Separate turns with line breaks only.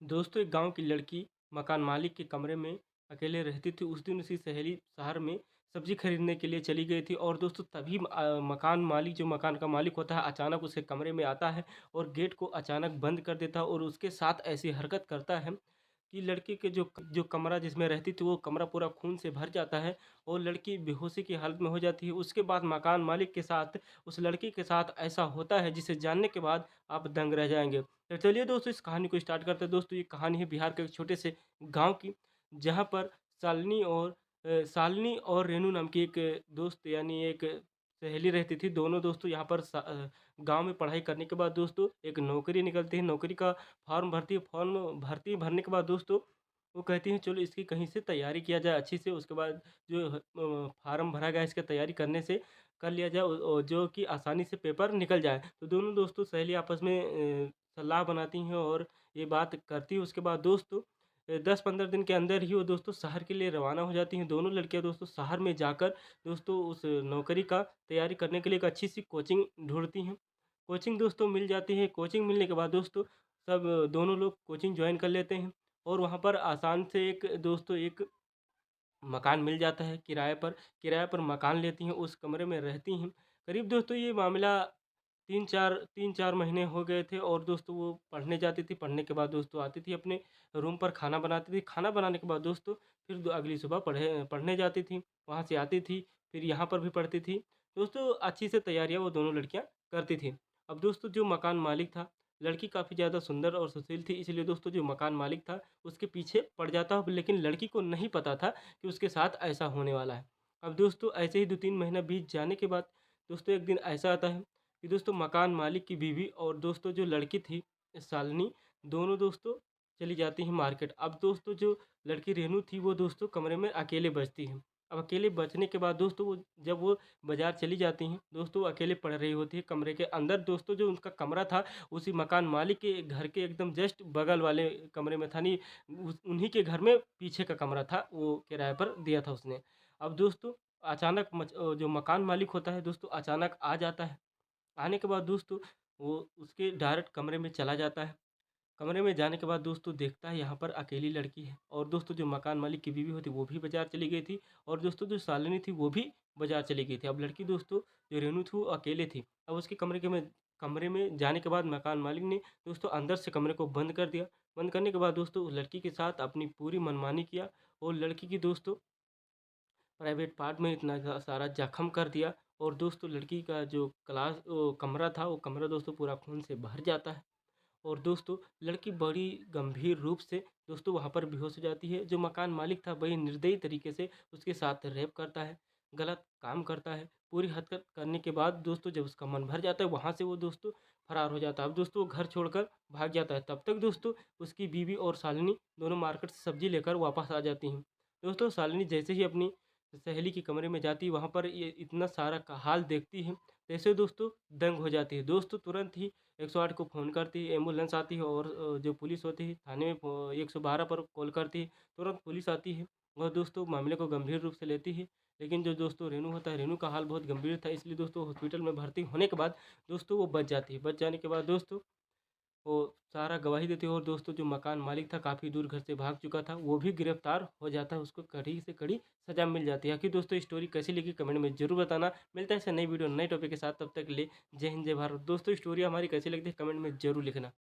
दोस्तों एक गांव की लड़की मकान मालिक के कमरे में अकेले रहती थी। उस दिन उसकी सहेली शहर में सब्जी खरीदने के लिए चली गई थी और दोस्तों तभी मकान मालिक जो मकान का मालिक होता है अचानक उसके कमरे में आता है और गेट को अचानक बंद कर देता है और उसके साथ ऐसी हरकत करता है कि लड़की के जो कमरा जिसमें रहती थी वो कमरा पूरा खून से भर जाता है और लड़की बेहोशी की हालत में हो जाती है। उसके बाद मकान मालिक के साथ उस लड़की के साथ ऐसा होता है जिसे जानने के बाद आप दंग रह जाएंगे। तो चलिए दोस्तों इस कहानी को स्टार्ट करते हैं। दोस्तों ये कहानी है बिहार के एक छोटे से गांव की, जहां पर शालिनी और रेनू नाम की एक दोस्त यानी एक सहेली रहती थी। दोनों दोस्तों यहाँ पर गांव में पढ़ाई करने के बाद दोस्तों एक नौकरी निकलती है। नौकरी का फॉर्म भरती है। फॉर्म भरती भरने के बाद दोस्तों वो कहती हैं चलो इसकी कहीं से तैयारी किया जाए अच्छी से। उसके बाद जो फार्म भरा गया इसकी तैयारी करने से कर लिया जाए जो कि आसानी से पेपर निकल जाए। तो दोनों दोस्तों सहेली आपस में सलाह बनाती हैं और ये बात करती है। उसके बाद दोस्तों 10-15 दिन के अंदर ही वो दोस्तों शहर के लिए रवाना हो जाती हैं। दोनों लड़कियां दोस्तों शहर में जाकर दोस्तों उस नौकरी का तैयारी करने के लिए एक अच्छी सी कोचिंग ढूंढती हैं। कोचिंग दोस्तों मिल जाती है। कोचिंग मिलने के बाद दोस्तों सब दोनों लोग कोचिंग ज्वाइन कर लेते हैं और वहाँ पर आसान से एक मकान मिल जाता है किराए पर मकान लेती हैं। उस कमरे में रहती हैं। करीब दोस्तों ये मामला 3-4 महीने हो गए थे और दोस्तों वो पढ़ने जाती थी। पढ़ने के बाद दोस्तों आती थी अपने रूम पर खाना बनाती थी। खाना बनाने के बाद दोस्तों फिर अगली सुबह पढ़ने जाती थी। वहाँ से आती थी फिर यहाँ पर भी पढ़ती थी। दोस्तों अच्छी से तैयारियाँ वो दोनों लड़कियाँ करती थी। अब दोस्तों जो मकान मालिक था, लड़की काफ़ी ज़्यादा सुंदर और सुशील थी, इसलिए दोस्तों जो मकान मालिक था उसके पीछे पड़ जाता। लेकिन लड़की को नहीं पता था कि उसके साथ ऐसा होने वाला है। अब दोस्तों ऐसे ही 2-3 महीना बीत जाने के बाद दोस्तों एक दिन ऐसा आता है कि दोस्तों मकान मालिक की बीवी और दोस्तों जो लड़की थी शालिनी, दोनों दोस्तों चली जाती हैं मार्केट। अब दोस्तों जो लड़की रेनू थी वो दोस्तों कमरे में अकेले बचती हैं। अब अकेले बचने के बाद दोस्तों जब वो बाजार चली जाती हैं दोस्तों वो अकेले पड़ रही होती है कमरे के अंदर। दोस्तों जो उनका कमरा था उसी मकान मालिक के घर के एकदम जस्ट बगल वाले कमरे में था। नहीं, उन्हीं के घर में पीछे का कमरा था, वो किराए पर दिया था उसने। अब दोस्तों अचानक जो मकान मालिक होता है दोस्तों अचानक आ जाता है। आने के बाद दोस्तों वो उसके डायरेक्ट कमरे में चला जाता है। कमरे में जाने के बाद दोस्तों देखता है यहाँ पर अकेली लड़की है और दोस्तों जो मकान मालिक की बीवी होती वो भी बाजार चली गई थी और दोस्तों जो शालिनी थी वो भी बाजार चली गई थी। अब लड़की दोस्तों जो रेनू थी वो अकेले थी। अब उसके कमरे में जाने के बाद मकान मालिक ने दोस्तों अंदर से कमरे को बंद कर दिया। बंद करने के बाद दोस्तों उस लड़की के साथ अपनी पूरी मनमानी किया और लड़की की दोस्तों प्राइवेट पार्ट में इतना सारा जख्म कर दिया और दोस्तों लड़की का जो कमरा था वो कमरा दोस्तों पूरा खून से भर जाता है और दोस्तों लड़की बड़ी गंभीर रूप से दोस्तों वहाँ पर बेहोश हो जाती है। जो मकान मालिक था बड़ी निर्दयी तरीके से उसके साथ रेप करता है, गलत काम करता है। पूरी हरकत करने के बाद दोस्तों जब उसका मन भर जाता है वहाँ से वो दोस्तों फरार हो जाता है। अब दोस्तों वो घर छोड़कर भाग जाता है। तब तक दोस्तों उसकी बीवी और शालिनी दोनों मार्केट से सब्जी लेकर वापस आ जाती हैं। दोस्तों शालिनी जैसे ही अपनी सहेली के कमरे में जाती है वहाँ पर ये इतना सारा का हाल देखती है तैसे दोस्तों दंग हो जाती है। दोस्तों तुरंत ही 108 को फ़ोन करती है, एम्बुलेंस आती है और जो पुलिस होती है थाने में 112 पर कॉल करती है। तुरंत पुलिस आती है और दोस्तों मामले को गंभीर रूप से लेती है। लेकिन जो दोस्तों रेनू होता है, रेनू का हाल बहुत गंभीर था, इसलिए दोस्तों हॉस्पिटल में भर्ती होने के बाद दोस्तों वो बच जाती है। बच जाने के बाद दोस्तों वो सारा गवाही देती है और दोस्तों जो मकान मालिक था काफ़ी दूर घर से भाग चुका था वो भी गिरफ्तार हो जाता है। उसको कड़ी से कड़ी सज़ा मिल जाती है। कि दोस्तों स्टोरी कैसी लगी कमेंट में ज़रूर बताना। मिलता है ऐसे नई वीडियो नए टॉपिक के साथ, तब तक के लिए जय हिंद जय भारत। दोस्तों स्टोरी हमारी कैसी लगती है कमेंट में ज़रूर लिखना।